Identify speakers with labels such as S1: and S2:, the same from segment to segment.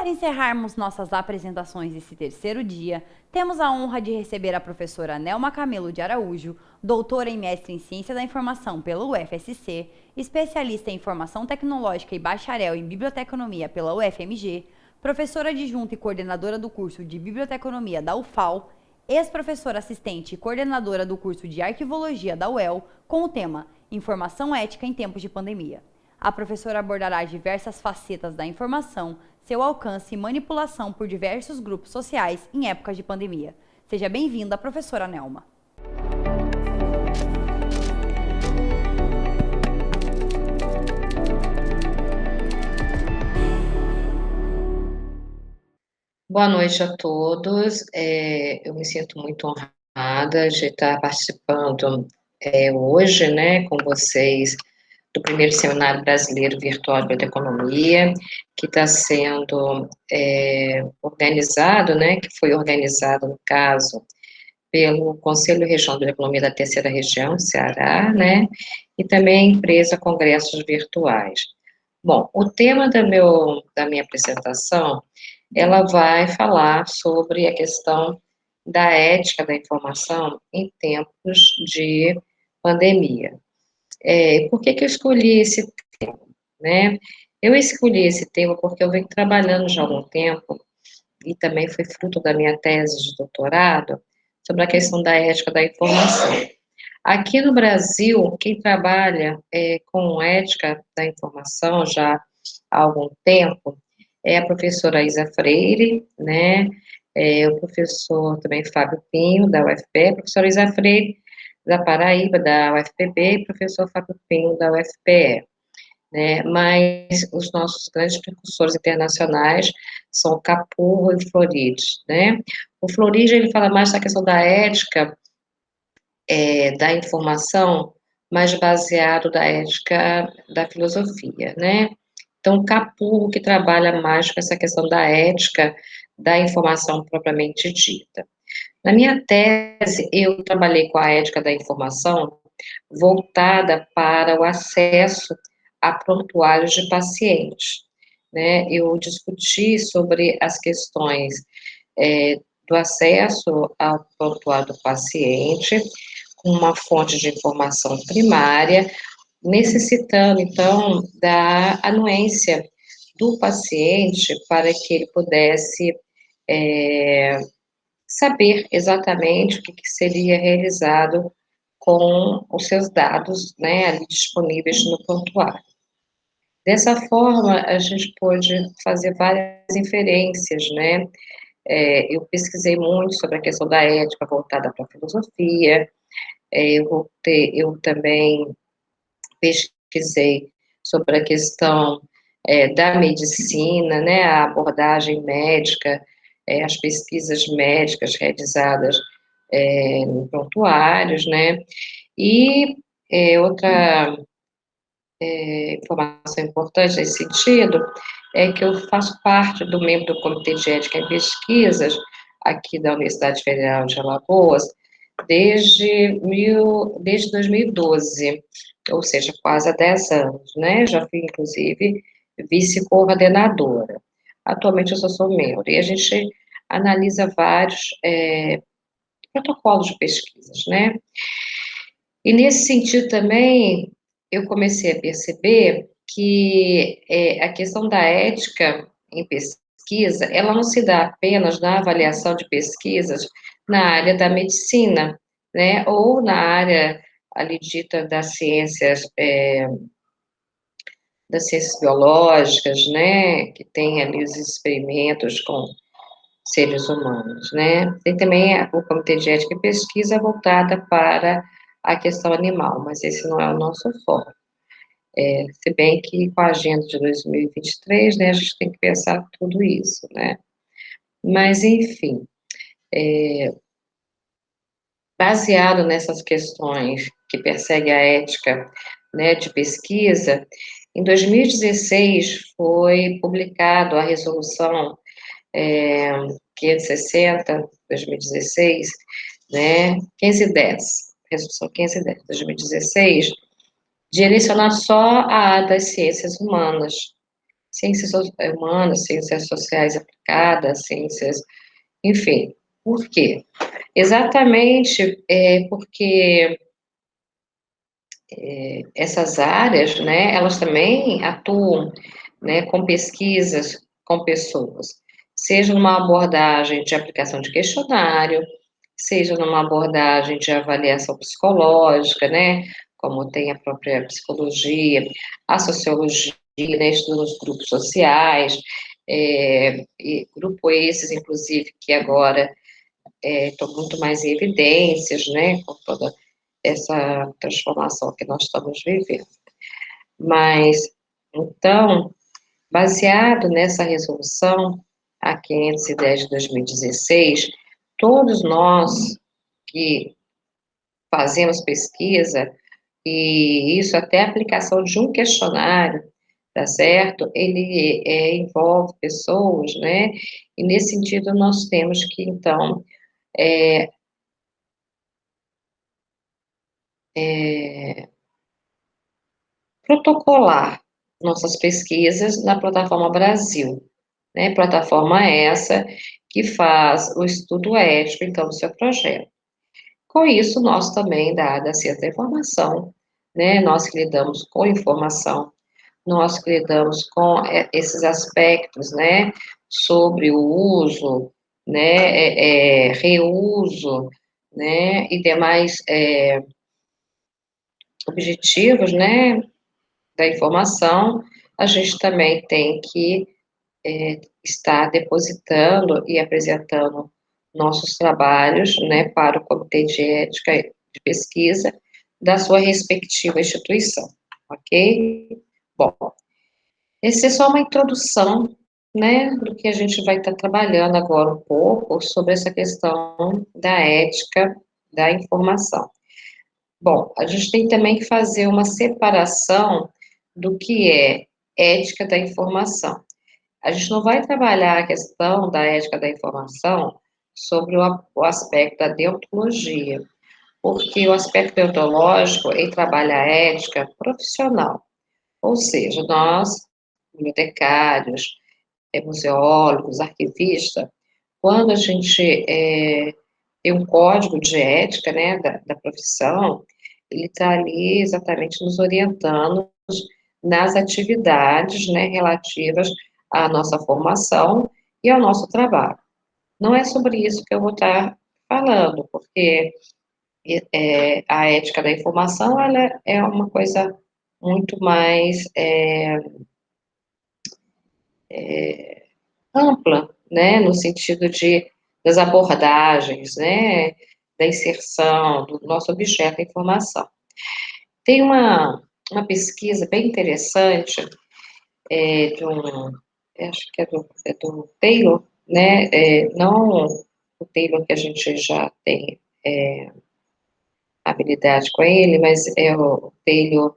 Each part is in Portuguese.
S1: Para encerrarmos nossas apresentações desse terceiro dia, temos a honra de receber a professora Nelma Camelo de Araújo, doutora e mestre em Ciência da Informação pela UFSC, especialista em Informação Tecnológica e bacharel em Biblioteconomia pela UFMG, professora adjunta e coordenadora do curso de Biblioteconomia da UFAL, ex-professora assistente e coordenadora do curso de Arquivologia da UEL, com o tema Informação Ética em Tempos de Pandemia. A professora abordará diversas facetas da informação, seu alcance e manipulação por diversos grupos sociais em épocas de pandemia. Seja bem-vinda, professora Nelma.
S2: Boa noite a todos. Eu me sinto muito honrada de estar participando hoje, né, com vocês do primeiro Seminário Brasileiro Virtual de Biblioteconomia, que está sendo organizado, né, que foi organizado, no caso, pelo Conselho Regional de Biblioteconomia da Terceira Região, Ceará, né, e também a empresa Congressos Virtuais. Bom, o tema da minha apresentação, ela vai falar sobre a questão da ética da informação em tempos de pandemia. Por que eu escolhi esse tema, né? Eu escolhi esse tema porque eu venho trabalhando já há algum tempo, e também foi fruto da minha tese de doutorado, sobre a questão da ética da informação. Aqui no Brasil, quem trabalha com ética da informação já há algum tempo é a professora Isa Freire, né, o professor também Fábio Pinho, da UFPE, a professora Isa Freire, da Paraíba, da UFPB, e o professor Fábio Pinho, da UFPE, né, mas os nossos grandes precursores internacionais são o Capurro e o Floride, né. O Floride, ele fala mais da questão da ética da informação, mais baseado da ética da filosofia, né? Então, Capurro que trabalha mais com essa questão da ética da informação propriamente dita. Na minha tese, eu trabalhei com a ética da informação voltada para o acesso a prontuários de pacientes, né? Eu discuti sobre as questões do acesso ao prontuário do paciente, com uma fonte de informação primária, necessitando, então, da anuência do paciente para que ele pudesse saber exatamente o que seria realizado com os seus dados, né, ali disponíveis no prontuário. Dessa forma, a gente pôde fazer várias inferências, né? Eu pesquisei muito sobre a questão da ética voltada para a filosofia, eu também pesquisei sobre a questão da medicina, né, a abordagem médica, as pesquisas médicas realizadas em prontuários, né, e outra informação importante nesse sentido é que eu faço parte do membro do Comitê de Ética em Pesquisas aqui da Universidade Federal de Alagoas desde 2012, ou seja, quase há 10 anos, né? Já fui, inclusive, vice-coordenadora. Atualmente eu sou membro, e a gente analisa vários protocolos de pesquisas, né? E nesse sentido também, eu comecei a perceber que a questão da ética em pesquisa, ela não se dá apenas na avaliação de pesquisas na área da medicina, né, ou na área ali dita das ciências biológicas, né, que tem ali os experimentos com seres humanos, né. Tem também o Comitê de Ética e Pesquisa voltada para a questão animal, mas esse não é o nosso foco. Se bem que com a agenda de 2023, né, a gente tem que pensar tudo isso, né. Mas, enfim, baseado nessas questões que perseguem a ética, né, de pesquisa, em 2016 foi publicado a resolução 560, 2016, né, 510, resolução 510, 2016, direcionar só a área das ciências humanas, ciências humanas, ciências sociais aplicadas, ciências, enfim. Por quê? Exatamente porque essas áreas, né, elas também atuam, né, com pesquisas com pessoas, seja numa abordagem de aplicação de questionário, seja numa abordagem de avaliação psicológica, né, como tem a própria psicologia, a sociologia, né, estuda os grupos sociais, e grupo esses, inclusive, que agora estão muito mais em evidências, né, com toda essa transformação que nós estamos vivendo. Mas, então, baseado nessa resolução, a 510 de 2016, todos nós que fazemos pesquisa, e isso até a aplicação de um questionário, tá certo? Ele envolve pessoas, né? E nesse sentido nós temos que, então, protocolar nossas pesquisas na plataforma Brasil, né? Plataforma essa que faz o estudo ético, então, do seu projeto. Com isso, nós também, dada certa informação, né? Nós que lidamos com informação, nós que lidamos com esses aspectos, né? Sobre o uso, né? Reuso, né? E demais objetivos, né? Da informação, a gente também tem que estar depositando e apresentando nossos trabalhos, né, para o Comitê de Ética de Pesquisa da sua respectiva instituição, ok? Bom, essa é só uma introdução, né, do que a gente vai estar trabalhando agora um pouco sobre essa questão da ética da informação. Bom, a gente tem também que fazer uma separação do que é ética da informação. A gente não vai trabalhar a questão da ética da informação sobre o aspecto da deontologia, porque o aspecto deontológico, ele trabalha a ética profissional, ou seja, nós, bibliotecários, museólogos, arquivistas, quando a gente tem um código de ética, né, da profissão, ele está ali exatamente nos orientando nas atividades, né, relativas à nossa formação e ao nosso trabalho. Não é sobre isso que eu vou estar falando, porque a ética da informação, ela é uma coisa muito mais ampla, né, no sentido das abordagens, né, da inserção do nosso objeto da informação. Tem uma pesquisa bem interessante, de um, acho que é do Taylor, né, não o Taylor que a gente já tem habilidade com ele, mas é o Taylor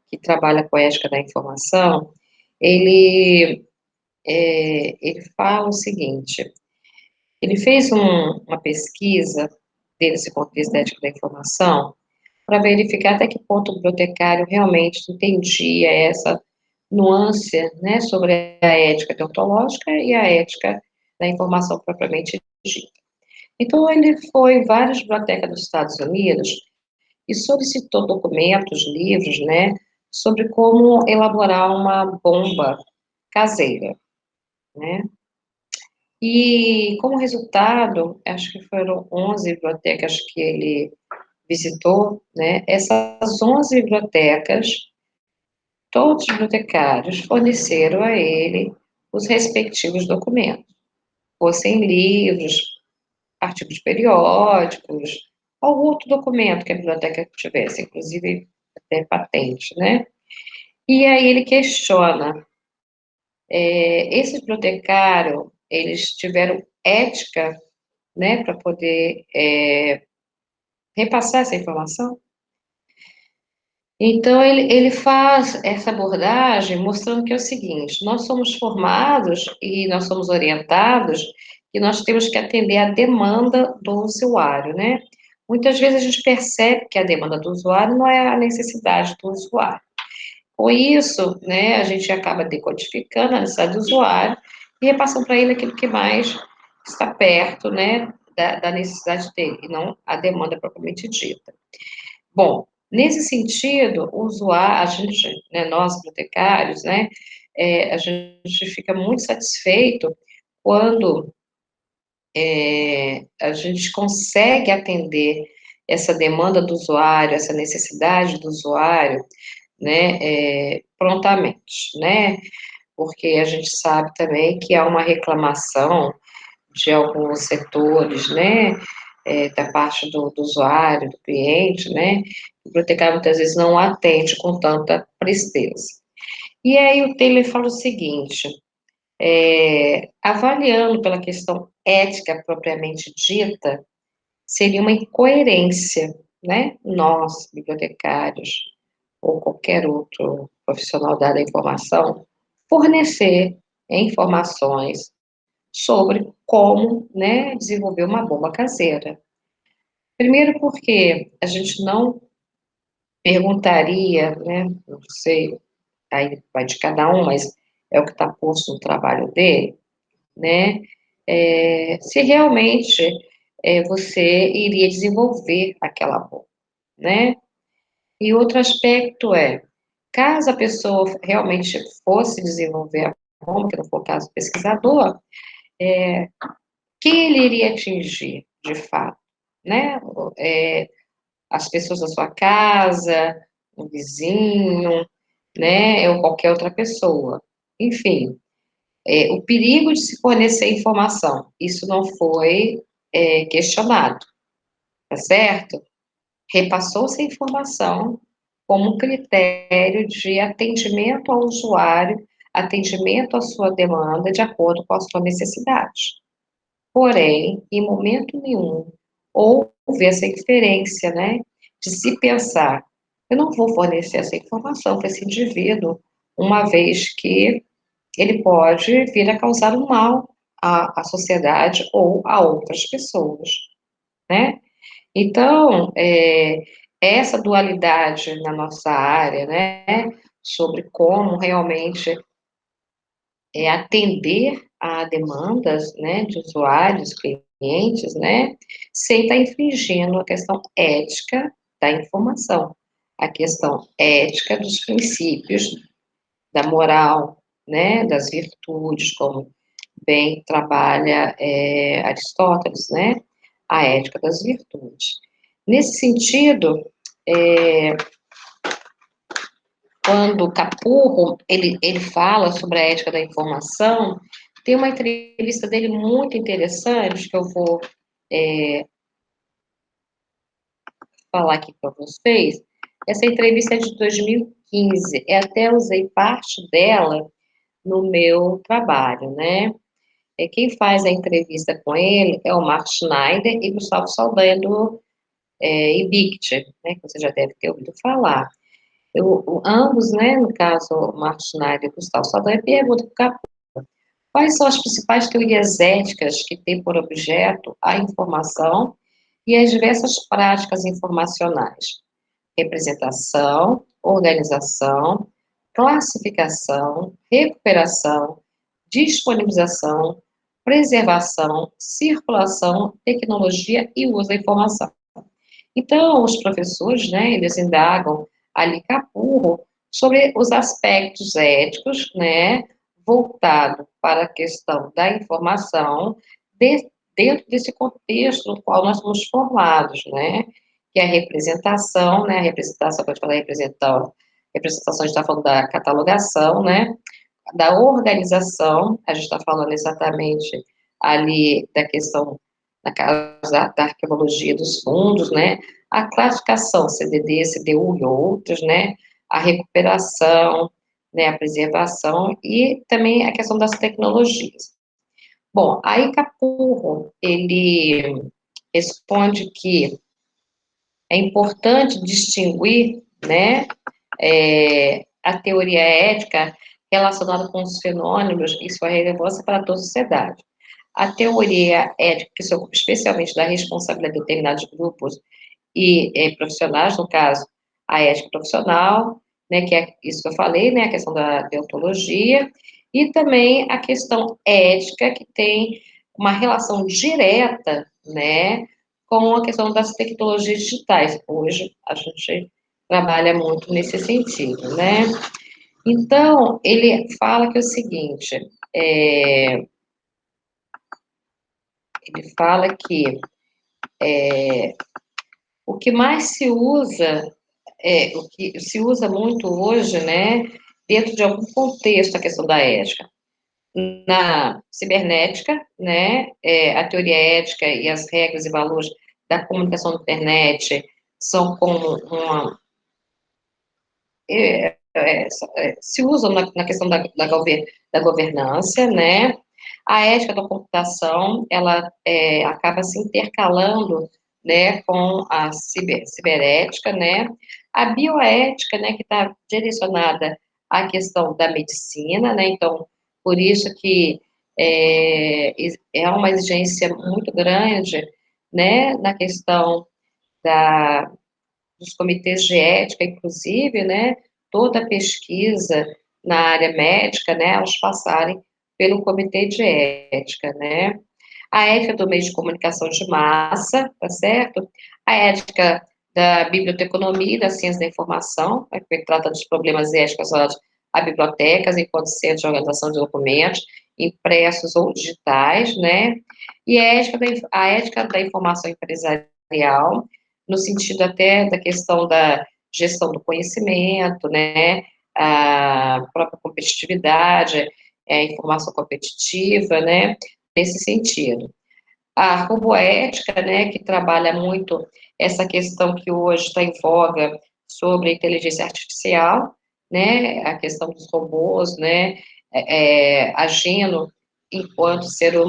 S2: que trabalha com a ética da informação, ele, ele fala o seguinte, ele fez uma pesquisa desse ponto de vista da ética da informação, para verificar até que ponto o bibliotecário realmente entendia essa nuance, né, sobre a ética deontológica e a ética da informação propriamente dita. Então, ele foi em várias bibliotecas dos Estados Unidos e solicitou documentos, livros, né, sobre como elaborar uma bomba caseira, né. E, como resultado, acho que foram 11 bibliotecas que ele visitou, né, essas 11 bibliotecas, todos os bibliotecários forneceram a ele os respectivos documentos, fossem livros, artigos periódicos, algum outro documento que a biblioteca tivesse, inclusive até patente, né? E aí ele questiona, esse bibliotecário, eles tiveram ética, né, para poder repassar essa informação? Então, ele faz essa abordagem mostrando que é o seguinte, nós somos formados e nós somos orientados e nós temos que atender à demanda do usuário, né? Muitas vezes a gente percebe que a demanda do usuário não é a necessidade do usuário. Com isso, né, a gente acaba decodificando a necessidade do usuário e repassando para ele aquilo que mais está perto, né, da necessidade dele, e não a demanda propriamente dita. Bom, nesse sentido, o usuário, a gente, né, nós bibliotecários, né, a gente fica muito satisfeito quando a gente consegue atender essa demanda do usuário, essa necessidade do usuário, né, prontamente, né, porque a gente sabe também que há uma reclamação de alguns setores, né, da parte do usuário, do cliente, né, o bibliotecário muitas vezes não atende com tanta presteza. E aí o Taylor fala o seguinte, avaliando pela questão ética propriamente dita, seria uma incoerência, né, nós, bibliotecários, ou qualquer outro profissional da área da informação, fornecer informações sobre como, né, desenvolver uma bomba caseira. Primeiro porque a gente não perguntaria, né, não sei, aí vai de cada um, mas é o que está posto no trabalho dele, né, se realmente você iria desenvolver aquela bomba, né? E outro aspecto caso a pessoa realmente fosse desenvolver a bomba, que não for o caso do pesquisador, quem ele iria atingir, de fato, né? As pessoas da sua casa, um vizinho, né? Ou qualquer outra pessoa. Enfim, o perigo de se fornecer informação, isso não foi questionado, tá certo? Repassou-se a informação como um critério de atendimento ao usuário, atendimento à sua demanda de acordo com a sua necessidade. Porém, em momento nenhum, houve essa inferência, né, de se pensar, eu não vou fornecer essa informação para esse indivíduo, uma vez que ele pode vir a causar um mal à sociedade ou a outras pessoas, né? Então, essa dualidade na nossa área, né, sobre como realmente atender a demandas, né, de usuários, clientes, né, sem estar infringindo a questão ética da informação, a questão ética dos princípios da moral, né, das virtudes, como bem trabalha Aristóteles, né, a ética das virtudes. Nesse sentido, quando Capurro, ele fala sobre a ética da informação, tem uma entrevista dele muito interessante, que eu vou falar aqui para vocês. Essa entrevista é de 2015, eu até usei parte dela no meu trabalho, né? Quem faz a entrevista com ele é o Mark Schneider e Gustavo Saldanha do IBICT, né, que você já deve ter ouvido falar. Ambos, né, no caso, o Mark Schneider e Gustavo Saldanha, perguntam para o Capurro quais são as principais teorias éticas que têm por objeto a informação e as diversas práticas informacionais: representação, organização, classificação, recuperação, disponibilização, preservação, circulação, tecnologia e uso da informação. Então, os professores, né, eles indagam ali Capurro sobre os aspectos éticos, né, voltado para a questão da informação dentro desse contexto no qual nós somos formados, né, que é a representação, né, a representação, pode falar representação, a gente está falando da catalogação, né, da organização, a gente está falando exatamente ali da questão, na casa da arqueologia dos fundos, né, a classificação, CDD, CDU e outros, né, a recuperação, né, a preservação e também a questão das tecnologias. Bom, aí Capurro, ele responde que é importante distinguir, né, a teoria ética relacionada com os fenômenos e sua relevância para toda a sociedade. A teoria ética, que se ocupa especialmente da responsabilidade de determinados grupos e profissionais, no caso, a ética profissional, né, que é isso que eu falei, né, a questão da deontologia, e também a questão ética, que tem uma relação direta, né, com a questão das tecnologias digitais. Hoje, a gente trabalha muito nesse sentido, né. Então, ele fala que é o seguinte, ele fala que o que mais se usa, o que se usa muito hoje, né, dentro de algum contexto, a questão da ética. Na cibernética, né, a teoria ética e as regras e valores da comunicação na internet são como uma, se usam na questão da governança, né, a ética da computação, ela acaba se intercalando, né, com a ciberética, né, a bioética, né, que está direcionada à questão da medicina, né, então, por isso que é uma exigência muito grande, né, na questão da, dos comitês de ética, inclusive, né, toda a pesquisa na área médica, né, elas passarem pelo comitê de ética, né. A ética do meio de comunicação de massa, tá certo? A ética da biblioteconomia e da ciência da informação, né, que trata dos problemas éticos relacionados a bibliotecas enquanto centro de organização de documentos, impressos ou digitais, né? E a ética da informação empresarial, no sentido até da questão da gestão do conhecimento, né? A própria competitividade, informação competitiva, né? Nesse sentido. A roboética, né, que trabalha muito essa questão que hoje está em voga sobre a inteligência artificial, né, a questão dos robôs, né, agindo enquanto seres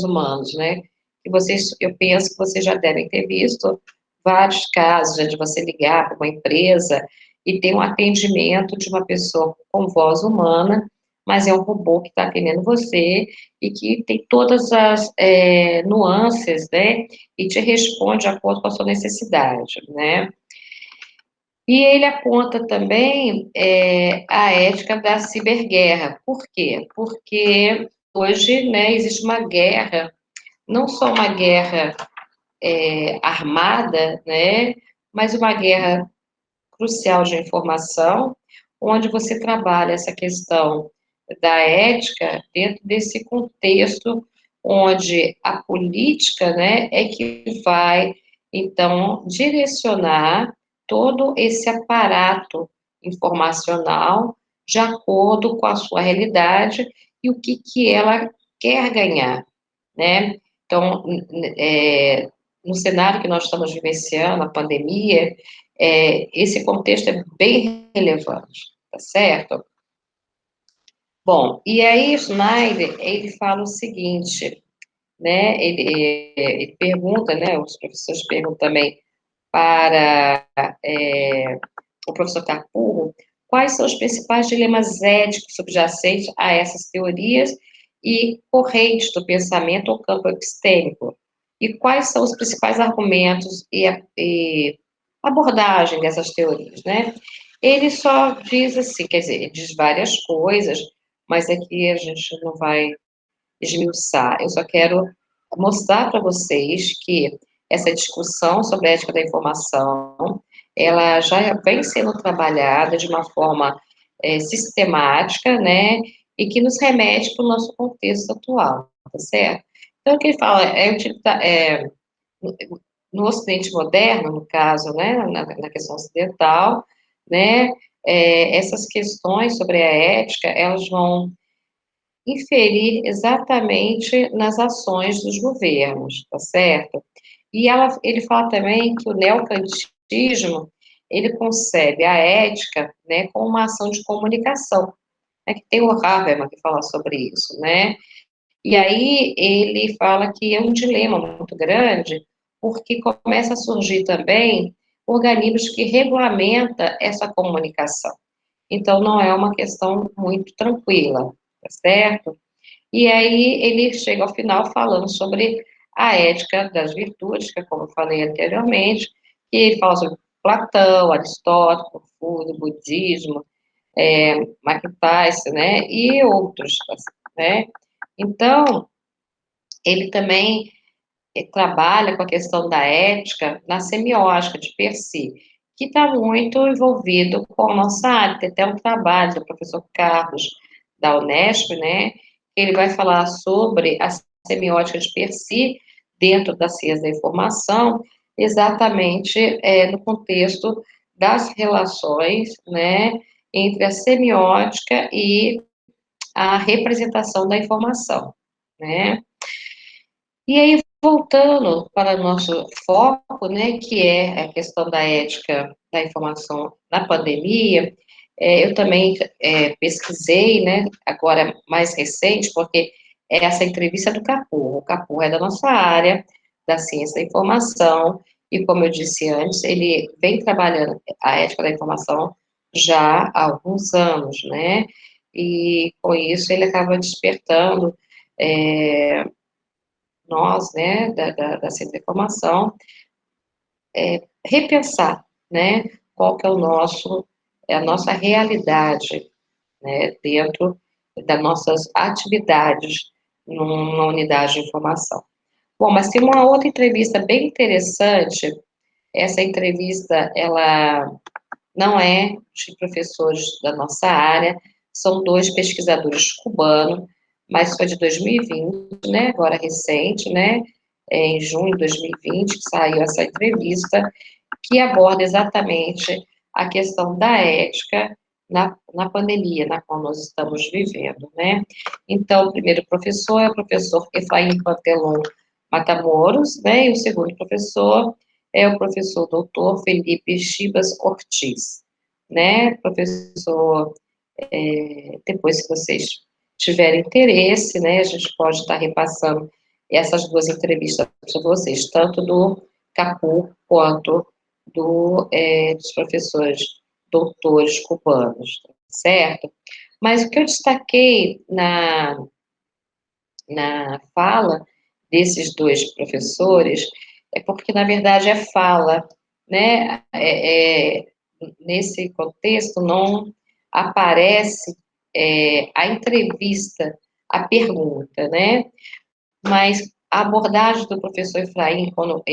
S2: humanos, né, e vocês, eu penso que vocês já devem ter visto vários casos, né, de você ligar para uma empresa e ter um atendimento de uma pessoa com voz humana, mas é um robô que está atendendo você, e que tem todas as nuances, né, e te responde de acordo com a sua necessidade, né. E ele aponta também a ética da ciberguerra. Por quê? Porque hoje, né, existe uma guerra, não só uma guerra armada, né, mas uma guerra crucial de informação, onde você trabalha essa questão da ética dentro desse contexto onde a política, né, é que vai, então, direcionar todo esse aparato informacional de acordo com a sua realidade e o que que ela quer ganhar, né? Então, no cenário que nós estamos vivenciando, a pandemia, esse contexto é bem relevante, tá certo? Bom, e aí Schneider, ele fala o seguinte, né, ele pergunta, né, os professores perguntam também para o professor Capurro, quais são os principais dilemas éticos subjacentes a essas teorias e correntes do pensamento ou campo epistêmico? E quais são os principais argumentos e abordagem dessas teorias, né? Ele só diz assim, quer dizer, ele diz várias coisas, mas aqui a gente não vai esmiuçar. Eu só quero mostrar para vocês que essa discussão sobre a ética da informação, ela já vem sendo trabalhada de uma forma sistemática, né, e que nos remete para o nosso contexto atual, tá certo? Então, o que ele fala no Ocidente moderno, no caso, né, na questão ocidental, né, essas questões sobre a ética, elas vão inferir exatamente nas ações dos governos, tá certo? E ele fala também que o neocantismo, ele concebe a ética, né, como uma ação de comunicação, né, que tem o Habermas que fala sobre isso, né? E aí ele fala que é um dilema muito grande, porque começa a surgir também organismos que regulamentam essa comunicação. Então, não é uma questão muito tranquila, tá certo? E aí ele chega ao final falando sobre a ética das virtudes, que é como eu falei anteriormente, e ele fala sobre Platão, Aristóteles, Confúcio, budismo, Mike Tyson, né, e outros, né. Então, ele também trabalha com a questão da ética na semiótica de per si, que está muito envolvido com a nossa área. Tem até um trabalho do professor Carlos, da Unesp, né, que ele vai falar sobre a semiótica de per si, dentro da ciência da informação, exatamente no contexto das relações, né, entre a semiótica e a representação da informação, né. E aí, voltando para o nosso foco, né, que é a questão da ética da informação na pandemia, eu também pesquisei, né, agora mais recente, porque essa entrevista é do Capur. O Capur é da nossa área, da ciência da informação, e como eu disse antes, ele vem trabalhando a ética da informação já há alguns anos, né, e com isso ele acaba despertando nós, né, da ciência da informação, repensar, né, qual que é a nossa realidade, né, dentro das nossas atividades numa unidade de informação. Bom, mas tem uma outra entrevista bem interessante, essa entrevista, ela não é de professores da nossa área, são dois pesquisadores cubanos, mas foi de 2020, né, agora recente, né, em junho de 2020, que saiu essa entrevista, que aborda exatamente a questão da ética na pandemia na qual nós estamos vivendo, né. Então, o primeiro professor é o professor Efraim Pantelon Matamoros, né, e o segundo professor é o professor doutor Felipe Chibas Ortiz, né, professor, depois que vocês tiverem interesse, né, a gente pode estar repassando essas duas entrevistas para vocês, tanto do Capu quanto dos professores doutores cubanos, certo? Mas o que eu destaquei na fala desses dois professores é porque, na verdade, é fala, né? Nesse contexto, não aparece a entrevista, a pergunta, né? Mas a abordagem do professor Efraim, quando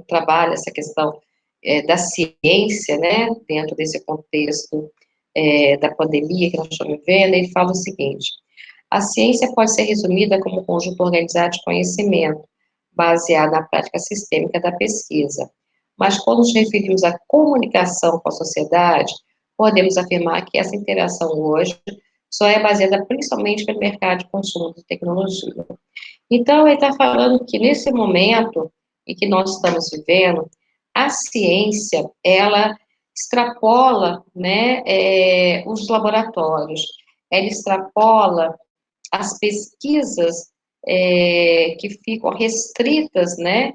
S2: trabalha essa questão da ciência, né, dentro desse contexto da pandemia que nós estamos vivendo, ele fala o seguinte: a ciência pode ser resumida como um conjunto organizado de conhecimento, baseado na prática sistêmica da pesquisa. Mas quando nos referimos à comunicação com a sociedade, podemos afirmar que essa interação hoje só é baseada principalmente pelo mercado de consumo de tecnologia. Então, ele está falando que nesse momento em que nós estamos vivendo, a ciência, ela extrapola, né, os laboratórios, ela extrapola as pesquisas que ficam restritas, né,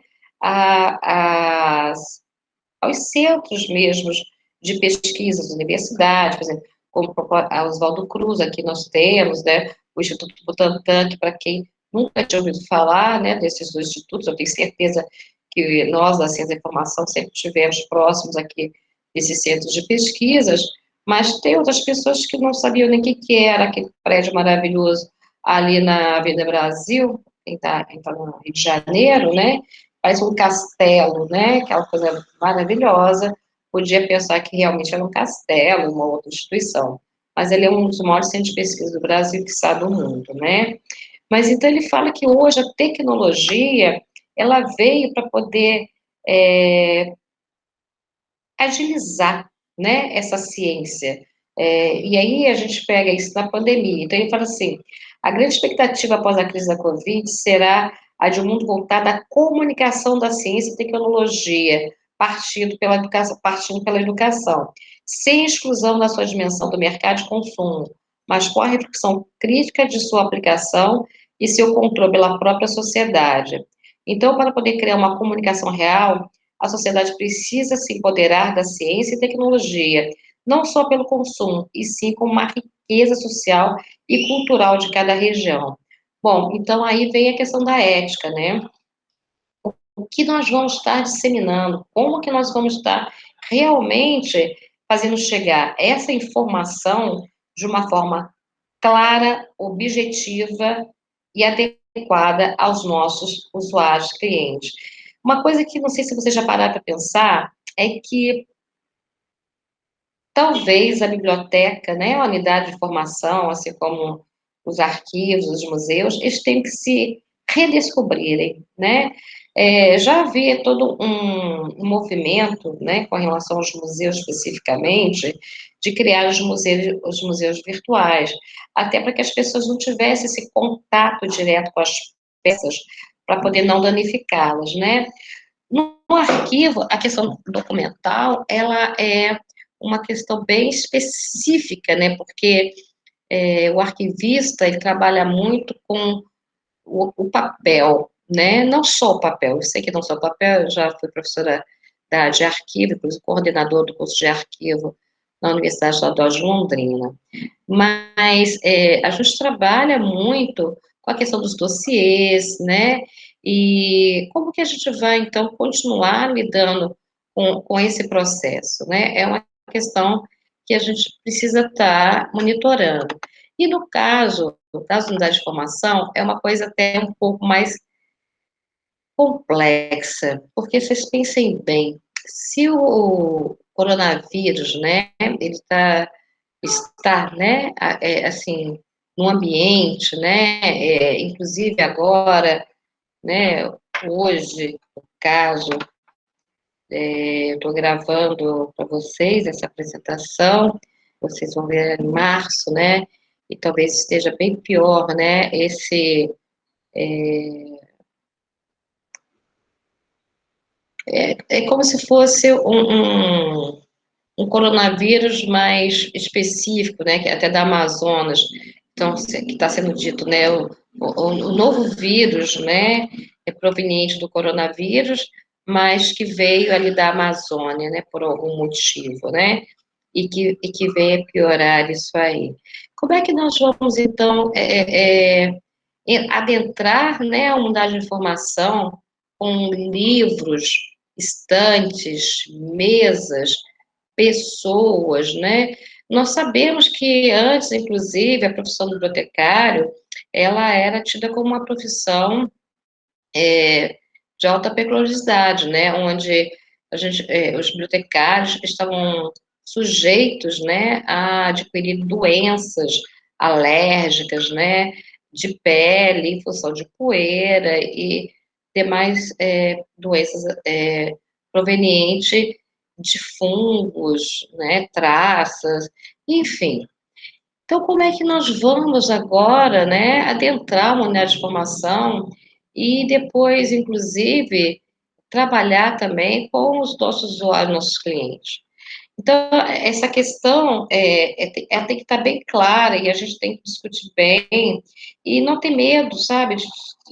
S2: aos centros mesmos de pesquisas, universidades, por exemplo, como a Oswaldo Cruz, aqui nós temos, né, o Instituto Butantan, que para quem nunca tinha ouvido falar, né, desses dois institutos, eu tenho certeza que nós, da Ciência da Informação, sempre estivemos próximos aqui desses centros de pesquisas, mas tem outras pessoas que não sabiam nem o que era aquele prédio maravilhoso ali na Avenida Brasil, quem está no Rio de Janeiro, né, faz um castelo, né, aquela coisa maravilhosa, podia pensar que realmente era um castelo, uma outra instituição, mas ele é um dos maiores centros de pesquisa do Brasil, que sabe do mundo, né. Mas então ele fala que hoje a tecnologia, ela veio para poder agilizar, né, essa ciência. E aí a gente pega isso na pandemia. Então ele fala assim, a grande expectativa após a crise da Covid será a de um mundo voltado à comunicação da ciência e tecnologia, partindo pela educação, sem exclusão da sua dimensão do mercado de consumo, mas com a reflexão crítica de sua aplicação e seu controle pela própria sociedade. Então, para poder criar uma comunicação real, a sociedade precisa se empoderar da ciência e tecnologia, não só pelo consumo, e sim como uma riqueza social e cultural de cada região. Bom, então aí vem a questão da ética, né? O que nós vamos estar disseminando? Como que nós vamos estar realmente fazendo chegar essa informação de uma forma clara, objetiva e adequada aos nossos usuários, clientes. Uma coisa que não sei se você já pararam para pensar é que talvez a biblioteca, né, a unidade de informação, assim como os arquivos, os museus, eles têm que se redescobrirem, né? Já havia todo um movimento, né, com relação aos museus especificamente, de criar os museus virtuais, até para que as pessoas não tivessem esse contato direto com as peças, para poder não danificá-las, né? No arquivo, a questão documental, ela é uma questão bem específica, né? Porque o arquivista, ele trabalha muito com o papel, né? Não só o papel, eu sei que não só o papel, eu já fui professora de arquivo, inclusive coordenador do curso de arquivo na Universidade Estadual de Londrina. Mas a gente trabalha muito com a questão dos dossiês, né? E como que a gente vai, então, continuar lidando com esse processo, né? É uma questão que a gente precisa estar monitorando. E no caso das unidades de formação, é uma coisa até um pouco mais complexa, porque vocês pensem bem, se o coronavírus, né, ele está, né, assim, no ambiente, né, inclusive agora, né, hoje, no caso, eu estou gravando para vocês essa apresentação, vocês vão ver em março, né, e talvez esteja bem pior, né, é como se fosse um coronavírus mais específico, né, que é até da Amazonas, então, que está sendo dito, né, o novo vírus, né, é proveniente do coronavírus, mas que veio ali da Amazônia, né, por algum motivo, né, e que veio a piorar isso aí. Como é que nós vamos, então, adentrar, né, a unidade de informação com livros, estantes, mesas, pessoas, né? Nós sabemos que antes, inclusive, a profissão do bibliotecário, ela era tida como uma profissão de alta periculosidade, né? Onde os bibliotecários estavam sujeitos, né, a adquirir doenças alérgicas, né, de pele, em função de poeira e demais doenças provenientes de fungos, né, traças, enfim. Então, como é que nós vamos agora, né, adentrar uma unidade de formação e depois, inclusive, trabalhar também com os nossos usuários, nossos clientes? Então, essa questão ela tem que estar bem clara e a gente tem que discutir bem e não ter medo, sabe,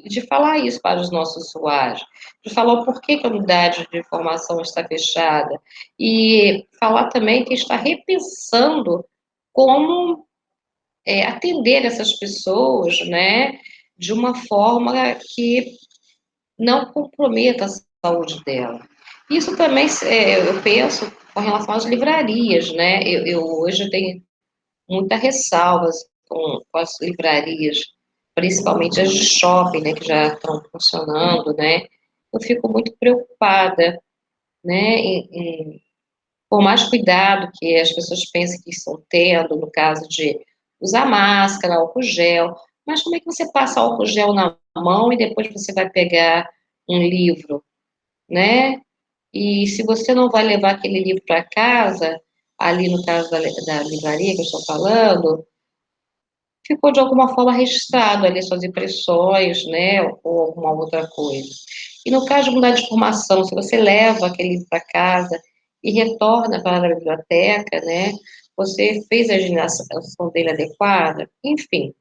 S2: de falar isso para os nossos usuários, de falar o porquê que a unidade de informação está fechada e falar também que está repensando como atender essas pessoas, né, de uma forma que não comprometa a saúde dela. Isso também, eu penso com relação às livrarias, né, eu hoje tenho muita ressalvas com as livrarias, principalmente as de shopping, né, que já estão funcionando, né, eu fico muito preocupada, né, por mais cuidado que as pessoas pensem que estão tendo, no caso de usar máscara, álcool gel, mas como é que você passa álcool gel na mão e depois você vai pegar um livro, né? E se você não vai levar aquele livro para casa, ali no caso da livraria que eu estou falando, ficou de alguma forma registrado ali suas impressões, né, ou alguma outra coisa. E no caso de mudar de formação, se você leva aquele livro para casa e retorna para a biblioteca, né, você fez a higienização dele adequada, enfim.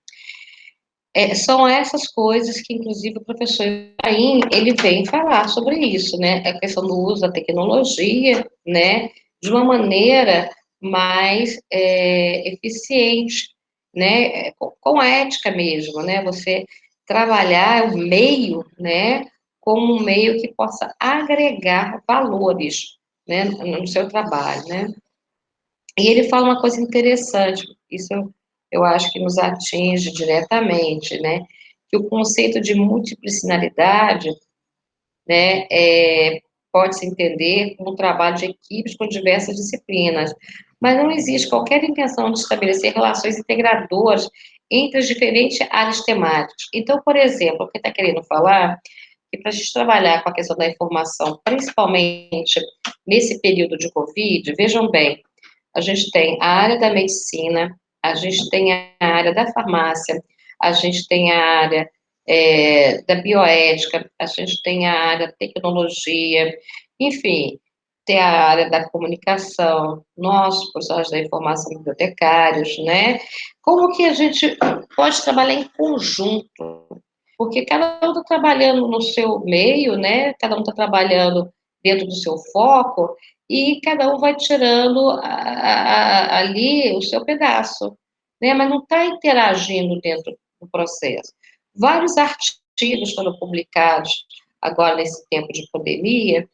S2: São essas coisas que, inclusive, o professor Ibrahim, ele vem falar sobre isso, né, a questão do uso da tecnologia, né, de uma maneira mais eficiente, né, com ética mesmo, né, você trabalhar o meio, né, como um meio que possa agregar valores, né, no seu trabalho, né? E ele fala uma coisa interessante, isso eu acho que nos atinge diretamente, né? Que o conceito de multiplicidade, né, pode-se entender como um trabalho de equipes com diversas disciplinas, mas não existe qualquer intenção de estabelecer relações integradoras entre as diferentes áreas temáticas. Então, por exemplo, o que está querendo falar que para a gente trabalhar com a questão da informação, principalmente nesse período de Covid, vejam bem, a gente tem a área da medicina, a gente tem a área da farmácia, a gente tem a área da bioética, a gente tem a área da tecnologia, enfim, tem a área da comunicação, nós, profissionais da informação, bibliotecários, né? Como que a gente pode trabalhar em conjunto? Porque cada um está trabalhando no seu meio, né? Cada um está trabalhando dentro do seu foco, e cada um vai tirando ali o seu pedaço, né? Mas não está interagindo dentro do processo. Vários artigos foram publicados agora nesse tempo de pandemia,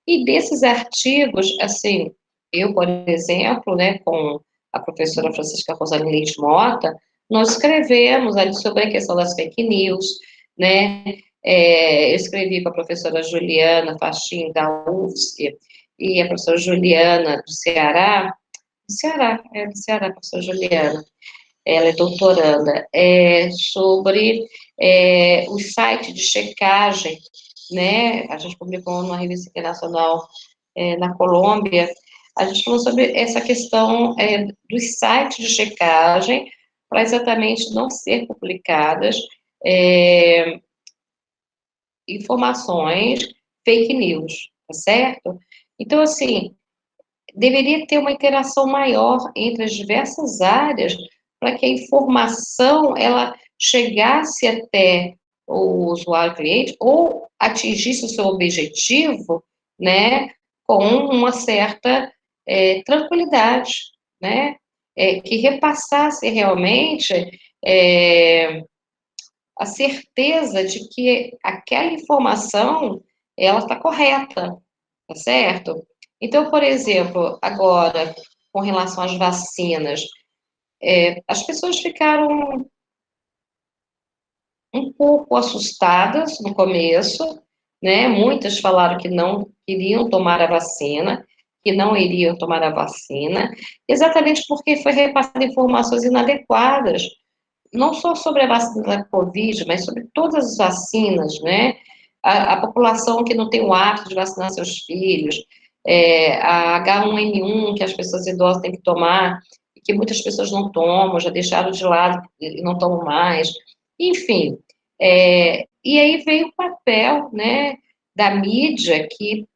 S2: e desses artigos, assim, eu, por exemplo, né, com a professora Francisca Rosane Leite Mota, nós escrevemos ali sobre a questão das fake news, né? Eu escrevi com a professora Juliana Faxin, da UFSC, e a professora Juliana, do Ceará, a professora Juliana, ela é doutoranda, sobre o site de checagem, né? A gente publicou numa revista internacional na Colômbia, a gente falou sobre essa questão dos sites de checagem, para exatamente não ser publicadas informações fake news, tá certo? Então, assim, deveria ter uma interação maior entre as diversas áreas para que a informação ela chegasse até o usuário cliente ou atingisse o seu objetivo, né, com uma certa tranquilidade, né, que repassasse realmente a certeza de que aquela informação ela está correta, tá certo? Então, por exemplo, agora, com relação às vacinas, as pessoas ficaram um pouco assustadas no começo, né? Muitas falaram que não queriam tomar a vacina, que não iriam tomar a vacina, exatamente porque foi repassada informações inadequadas, não só sobre a vacina da Covid, mas sobre todas as vacinas, né? A população que não tem o hábito de vacinar seus filhos, a H1N1 que as pessoas idosas têm que tomar, que muitas pessoas não tomam, já deixaram de lado e não tomam mais. Enfim, e aí veio o papel, né, da mídia, que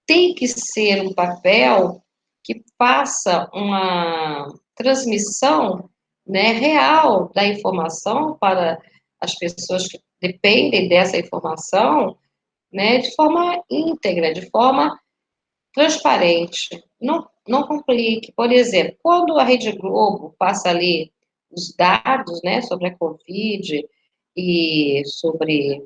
S2: tem que ser um papel que faça uma transmissão, né, real da informação para as pessoas que dependem dessa informação, né, de forma íntegra, de forma transparente. Não complique. Por exemplo, quando a Rede Globo passa ali os dados, né, sobre a Covid e sobre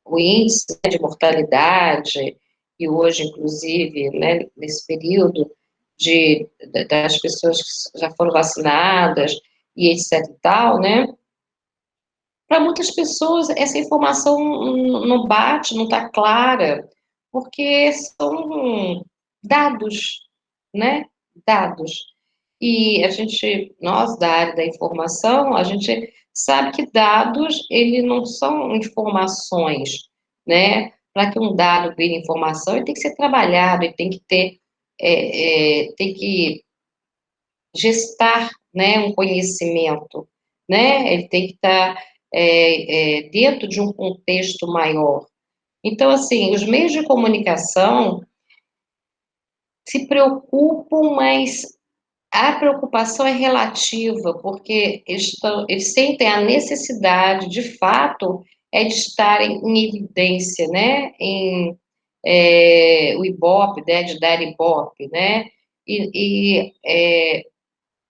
S2: o índice, né, de mortalidade, e hoje, inclusive, né, nesse período das pessoas que já foram vacinadas e etc e tal, né, para muitas pessoas essa informação não bate, não está clara, porque são dados, né, dados. E nós da área da informação, a gente sabe que dados, eles não são informações, né? Para que um dado vire informação, ele tem que ser trabalhado, ele tem que ter, tem que gestar, né, um conhecimento, né? Ele tem que estar dentro de um contexto maior. Então, assim, os meios de comunicação se preocupam, mas a preocupação é relativa, porque eles sentem a necessidade, de fato, de estarem em evidência, né? O Ibope, né? De dar Ibope, né?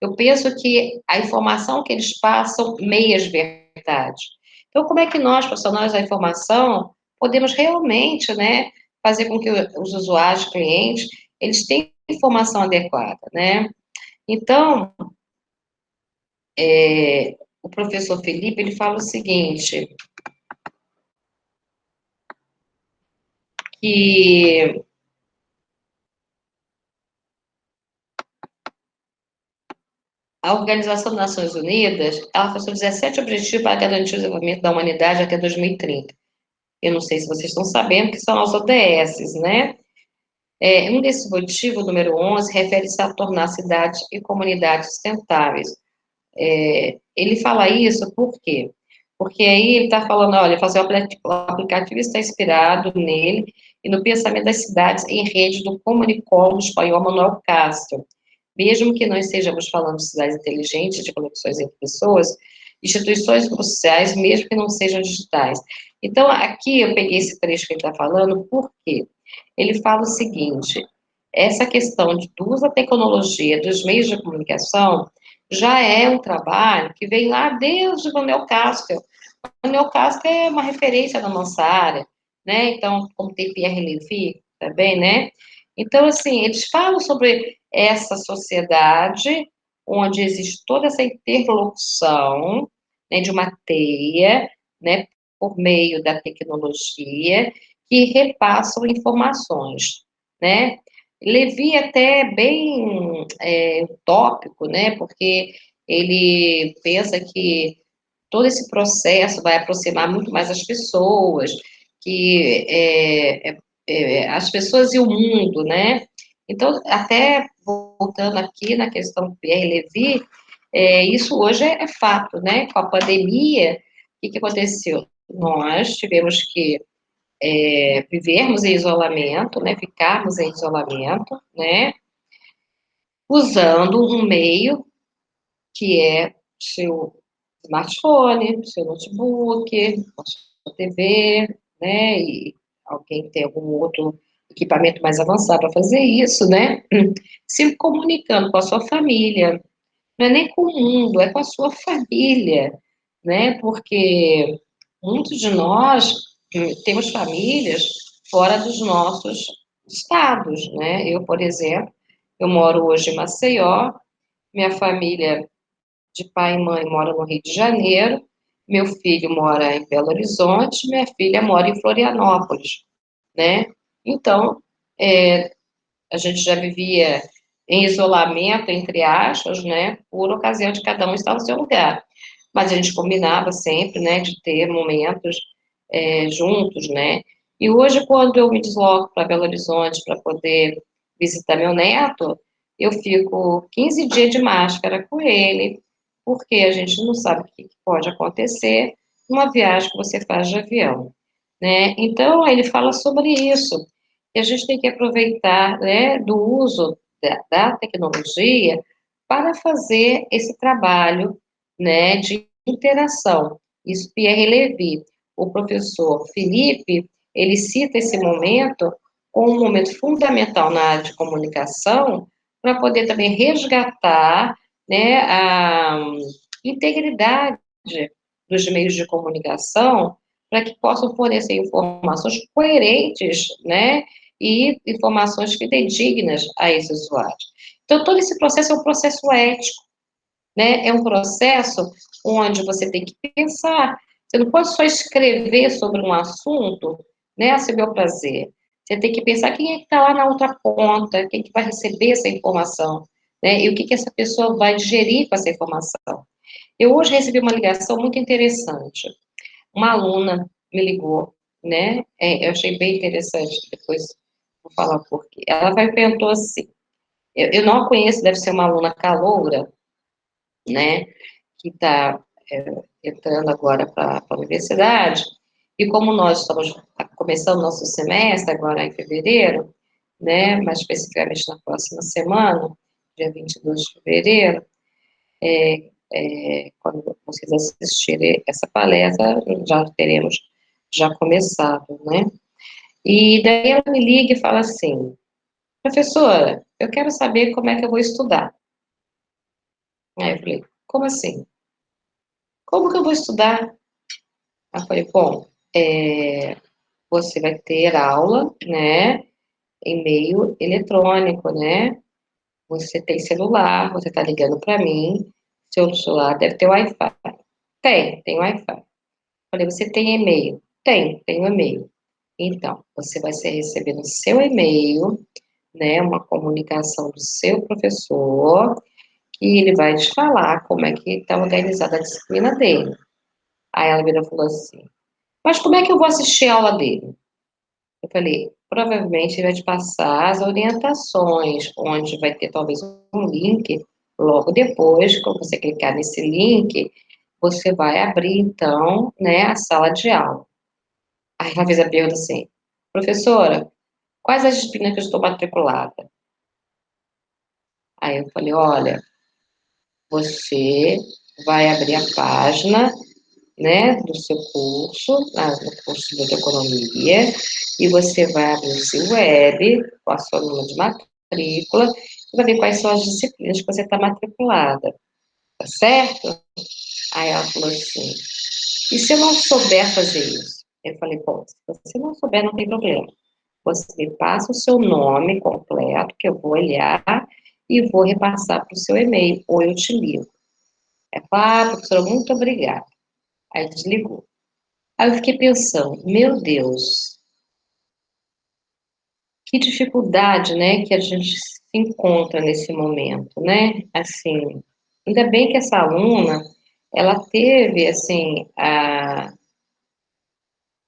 S2: Eu penso que a informação que eles passam, meias verdades. Então, como é que nós, profissionais da informação, podemos realmente, né? fazer com que os usuários, clientes, eles tenham informação adequada, né? Então, o professor Felipe, ele fala o seguinte, que a Organização das Nações Unidas, ela fixou 17 objetivos para garantir o desenvolvimento da humanidade até 2030. Eu não sei se vocês estão sabendo que são as ODSs, né? Um desses objetivos, número 11, refere-se a tornar cidades e comunidades sustentáveis. Ele fala isso por quê? Porque aí ele está falando, olha, fazer o aplicativo está inspirado nele e no pensamento das cidades em rede do comunicólogo espanhol Manuel Castro. Mesmo que não estejamos falando de cidades inteligentes, de conexões entre pessoas, instituições sociais, mesmo que não sejam digitais. Então, aqui eu peguei esse trecho que ele está falando, por quê? Ele fala o seguinte, essa questão do uso da tecnologia, dos meios de comunicação, já é um trabalho que vem lá desde o Manuel Castells. O Manuel Castells é uma referência na nossa área, né? Então, como tem Pierre Levy também, né? Então, assim, eles falam sobre essa sociedade onde existe toda essa interlocução, né, de uma teia, né, por meio da tecnologia, que repassam informações, né? Levi até bem utópico, né? Porque ele pensa que todo esse processo vai aproximar muito mais as pessoas, que as pessoas e o mundo, né? Então, até voltando aqui na questão do Pierre Levy, isso hoje é fato, né? Com a pandemia, o que aconteceu? Nós tivemos que vivermos em isolamento, né? Ficarmos em isolamento, né? Usando um meio que é seu smartphone, seu notebook, sua TV, né? E alguém tem algum outro equipamento mais avançado para fazer isso, né? Se comunicando com a sua família, não é nem com o mundo, é com a sua família, né? Porque muitos de nós temos famílias fora dos nossos estados, né? Eu, por exemplo, eu moro hoje em Maceió, minha família de pai e mãe mora no Rio de Janeiro, meu filho mora em Belo Horizonte, minha filha mora em Florianópolis, né? Então, a gente já vivia em isolamento, entre aspas, né? Por ocasião de cada um estar no seu lugar. Mas a gente combinava sempre, né, de ter momentos juntos, né? E hoje, quando eu me desloco para Belo Horizonte para poder visitar meu neto, eu fico 15 dias de máscara com ele, porque a gente não sabe o que pode acontecer numa viagem que você faz de avião, né? Então, ele fala sobre isso, que a gente tem que aproveitar, né, do uso da tecnologia para fazer esse trabalho, né, de interação. Isso Pierre Levy. O professor Felipe, ele cita esse momento como um momento fundamental na área de comunicação, para poder também resgatar, né, a integridade dos meios de comunicação, para que possam fornecer informações coerentes, né, e informações fidedignas a esses usuários. Então, todo esse processo é um processo ético, né, é um processo onde você tem que pensar, você não pode só escrever sobre um assunto, né, a seu bel prazer. Você tem que pensar quem é que está lá na outra ponta, quem é que vai receber essa informação, né, e o que que essa pessoa vai digerir com essa informação. Eu hoje recebi uma ligação muito interessante. Uma aluna me ligou, né, eu achei bem interessante, depois vou falar por quê. Ela vai perguntou assim, eu não a conheço, deve ser uma aluna caloura, né, que está entrando agora para a universidade, e como nós estamos começando nosso semestre agora em fevereiro, né, mais especificamente na próxima semana, dia 22 de fevereiro, quando vocês assistirem essa palestra, já teremos já começado, né? E daí ela me liga e fala assim, professora, eu quero saber como é que eu vou estudar. Aí eu falei, como assim? Como que eu vou estudar? Aí eu falei, bom, você vai ter aula, né, em meio eletrônico, né? Você tem celular, você está ligando para mim, seu celular deve ter Wi-Fi. Tem Wi-Fi. Falei, você tem e-mail? Tenho e-mail. Então, você vai ser receber no seu e-mail, né, uma comunicação do seu professor, e ele vai te falar como é que está organizada a disciplina dele. Aí ela virou e falou assim, mas como é que eu vou assistir a aula dele? Eu falei, provavelmente ele vai te passar as orientações, onde vai ter talvez um link, logo depois, quando você clicar nesse link, você vai abrir, então, né, a sala de aula. Aí ela fez a pergunta assim, professora, quais as disciplinas que eu estou matriculada? Aí eu falei, olha, você vai abrir a página, né, do seu curso, no curso de economia, e você vai abrir o seu web, com a sua número de matrícula, e vai ver quais são as disciplinas que você está matriculada, tá certo? Aí ela falou assim, e se eu não souber fazer isso? Eu falei, bom, se você não souber, não tem problema. Você me passa o seu nome completo, que eu vou olhar, e vou repassar para o seu e-mail, ou eu te ligo. É, professora, muito obrigada. Aí desligou. Aí eu fiquei pensando, meu Deus, que dificuldade, né, que a gente se encontra nesse momento, né? Assim, ainda bem que essa aluna, ela teve, assim,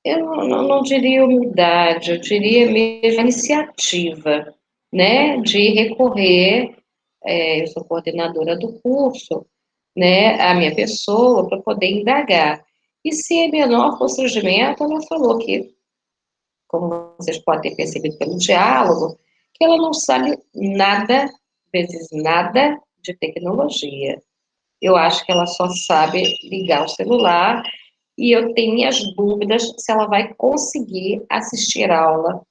S2: eu não diria humildade, eu diria mesmo a iniciativa, né, de recorrer, eu sou coordenadora do curso, né, a minha pessoa, para poder indagar. E sem menor constrangimento, ela falou que como vocês podem ter percebido pelo diálogo, que ela não sabe nada, vezes nada, de tecnologia. Eu acho que ela só sabe ligar o celular e eu tenho minhas dúvidas se ela vai conseguir assistir aula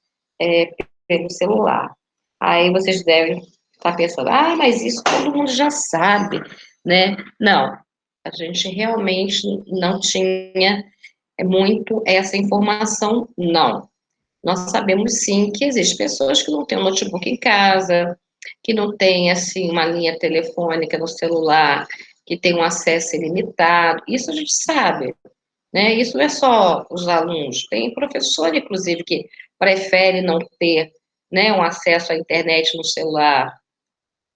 S2: pelo celular. Aí vocês devem estar pensando, mas isso todo mundo já sabe, né? Não, a gente realmente não tinha muito essa informação, não. Nós sabemos sim que existem pessoas que não têm um notebook em casa, que não têm assim uma linha telefônica no celular, que tem um acesso ilimitado. Isso a gente sabe, né? Isso não é só os alunos, tem professor inclusive que prefere não ter, né, um acesso à internet no celular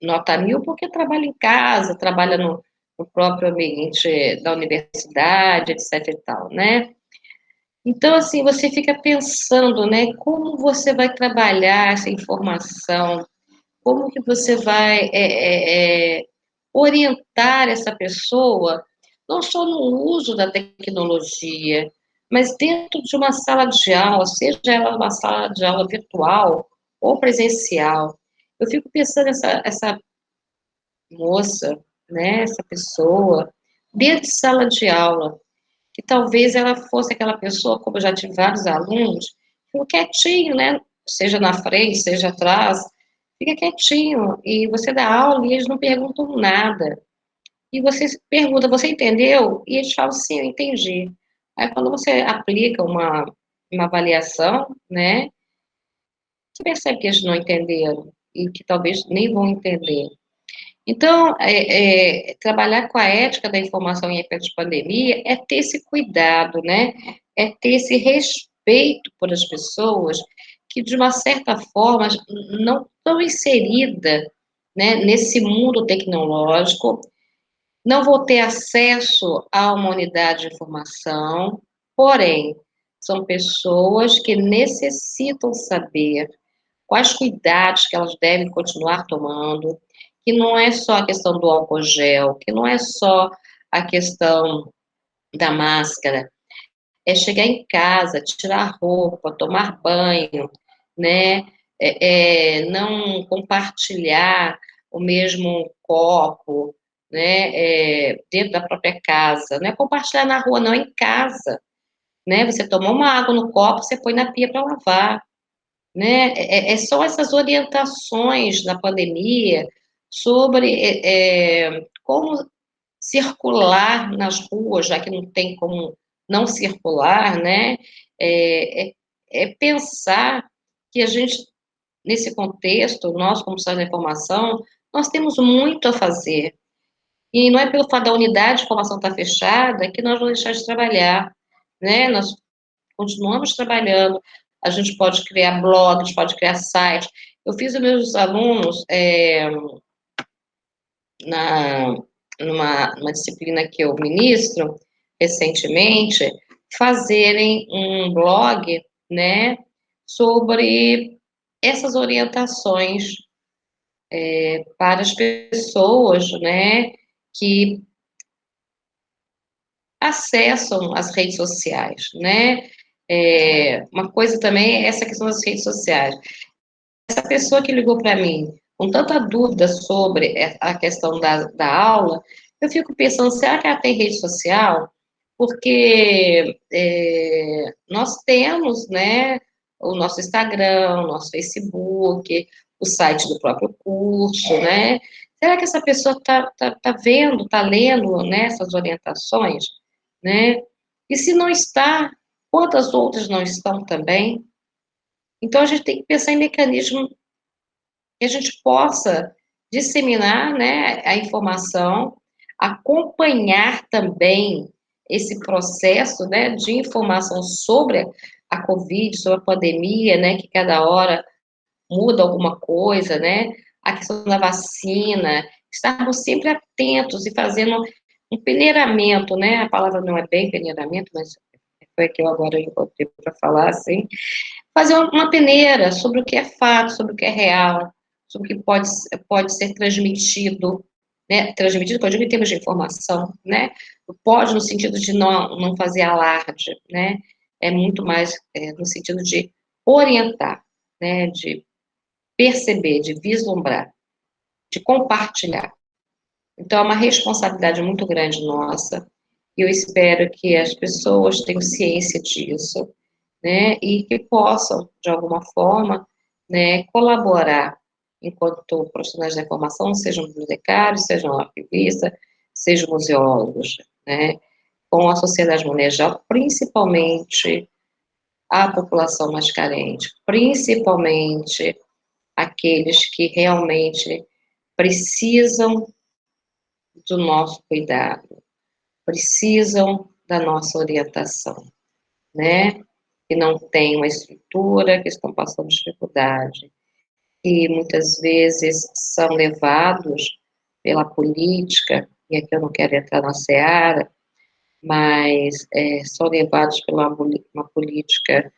S2: nota mil porque trabalha em casa, trabalha no próprio ambiente da universidade, etc e tal, né? Então, assim, você fica pensando, né, como você vai trabalhar essa informação, como que você vai orientar essa pessoa, não só no uso da tecnologia, mas dentro de uma sala de aula, seja ela uma sala de aula virtual ou presencial. Eu fico pensando essa moça, né, essa pessoa, dentro de sala de aula, que talvez ela fosse aquela pessoa, como eu já tive vários alunos, fica quietinho, né? Seja na frente, seja atrás, fica quietinho. E você dá aula e eles não perguntam nada. E você pergunta, você entendeu? E eles falam, sim, eu entendi. Aí quando você aplica uma avaliação, né? Você percebe que eles não entenderam e que talvez nem vão entender. Então, trabalhar com a ética da informação em época de pandemia é ter esse cuidado, né? É ter esse respeito por as pessoas que, de uma certa forma, não estão inseridas, né, nesse mundo tecnológico, não vão ter acesso a uma unidade de informação, porém, são pessoas que necessitam saber quais cuidados que elas devem continuar tomando, que não é só a questão do álcool gel, que não é só a questão da máscara, é chegar em casa, tirar a roupa, tomar banho, né? Não compartilhar o mesmo copo, né? Dentro da própria casa, não é compartilhar na rua, não, é em casa, né? Você tomou uma água no copo, você põe na pia para lavar, né? São essas orientações na pandemia sobre como circular nas ruas, já que não tem como não circular, né? pensar que a gente, nesse contexto, nós, como Sociedade da Informação, nós temos muito a fazer. E não é pelo fato da unidade de formação estar fechada que nós vamos deixar de trabalhar, né? Nós continuamos trabalhando, a gente pode criar blogs, pode criar sites. Eu fiz os meus alunos, na, numa disciplina que eu ministro recentemente, fazerem um blog, né, sobre essas orientações para as pessoas, né, que acessam as redes sociais, né? Uma coisa também é essa questão das redes sociais. Essa pessoa que ligou para mim com tanta dúvida sobre a questão da aula, eu fico pensando, será que ela tem rede social? Porque nós temos, né, o nosso Instagram, o nosso Facebook, o site do próprio curso, né? Será que essa pessoa tá vendo, está lendo, né, essas orientações, né? E se não está, quantas outras não estão também? Então, a gente tem que pensar em mecanismos que a gente possa disseminar, né, a informação, acompanhar também esse processo, né, de informação sobre a Covid, sobre a pandemia, né, que cada hora muda alguma coisa, né, a questão da vacina, estarmos sempre atentos e fazendo um peneiramento, né, a palavra não é bem peneiramento, mas foi que eu agora encontrei para falar, assim, fazer uma peneira sobre o que é fato, sobre o que é real, sobre o que pode ser transmitido, né? Transmitido, que eu digo em termos de informação, né? Pode no sentido de não fazer alarde, né? É muito mais no sentido de orientar, né? De perceber, de vislumbrar, de compartilhar. Então, é uma responsabilidade muito grande nossa, e eu espero que as pessoas tenham ciência disso, né, e que possam, de alguma forma, né, colaborar enquanto profissionais da informação, sejam bibliotecários, sejam arquivistas, sejam museólogos, né, com a sociedade mundial, principalmente a população mais carente, principalmente aqueles que realmente precisam do nosso cuidado, precisam da nossa orientação, né? Que não têm uma estrutura, que estão passando dificuldade, que muitas vezes são levados pela política, e aqui eu não quero entrar na seara, mas são levados pela uma política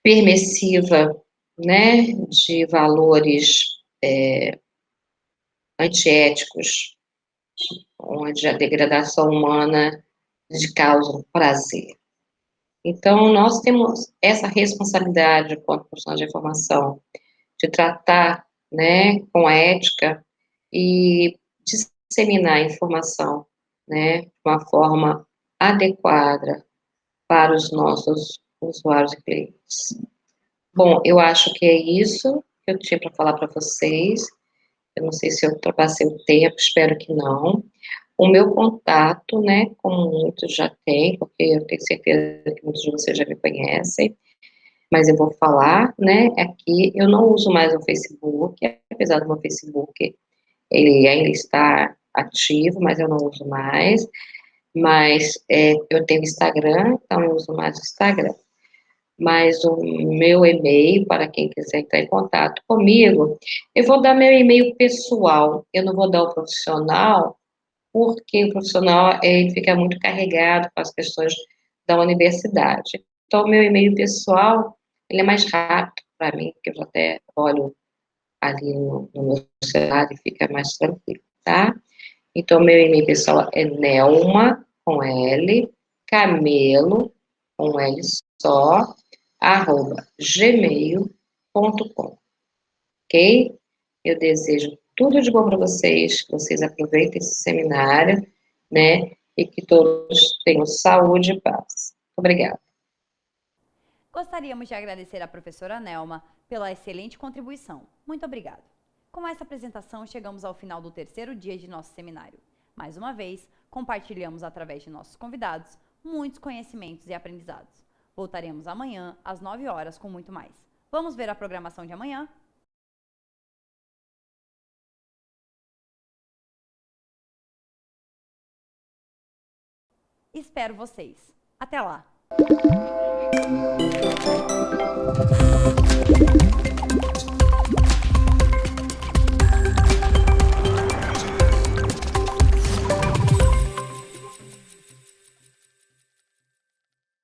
S2: permissiva, né, de valores antiéticos, onde a degradação humana lhe causa um prazer. Então, nós temos essa responsabilidade, enquanto profissionais de informação, de tratar, né, com a ética e disseminar a informação, né, de uma forma adequada para os nossos usuários e clientes. Bom, eu acho que é isso que eu tinha para falar para vocês. Eu não sei se eu ultrapassei o tempo, espero que não. O meu contato, né, como muitos já têm, porque eu tenho certeza que muitos de vocês já me conhecem, mas eu vou falar, né, aqui, eu não uso mais o Facebook, apesar do meu Facebook, ele ainda está ativo, mas eu não uso mais, mas eu tenho Instagram, então eu uso mais o Instagram. Mas o meu e-mail, para quem quiser entrar em contato comigo, eu vou dar meu e-mail pessoal, eu não vou dar o profissional, porque o profissional ele fica muito carregado com as questões da universidade. Então, o meu e-mail pessoal, ele é mais rápido para mim, porque eu já até olho ali no meu celular e fica mais tranquilo, tá? Então, meu e-mail pessoal é Nelma, com L, Camelo, com L só, @gmail.com, ok? Eu desejo tudo de bom para vocês, que vocês aproveitem esse seminário, né? E que todos tenham saúde e paz. Obrigada.
S1: Gostaríamos de agradecer à professora Nelma pela excelente contribuição. Muito obrigado. Com essa apresentação, chegamos ao final do terceiro dia de nosso seminário. Mais uma vez, compartilhamos através de nossos convidados muitos conhecimentos e aprendizados. Voltaremos amanhã, às 9 horas, com muito mais. Vamos ver a programação de amanhã? Espero vocês. Até lá!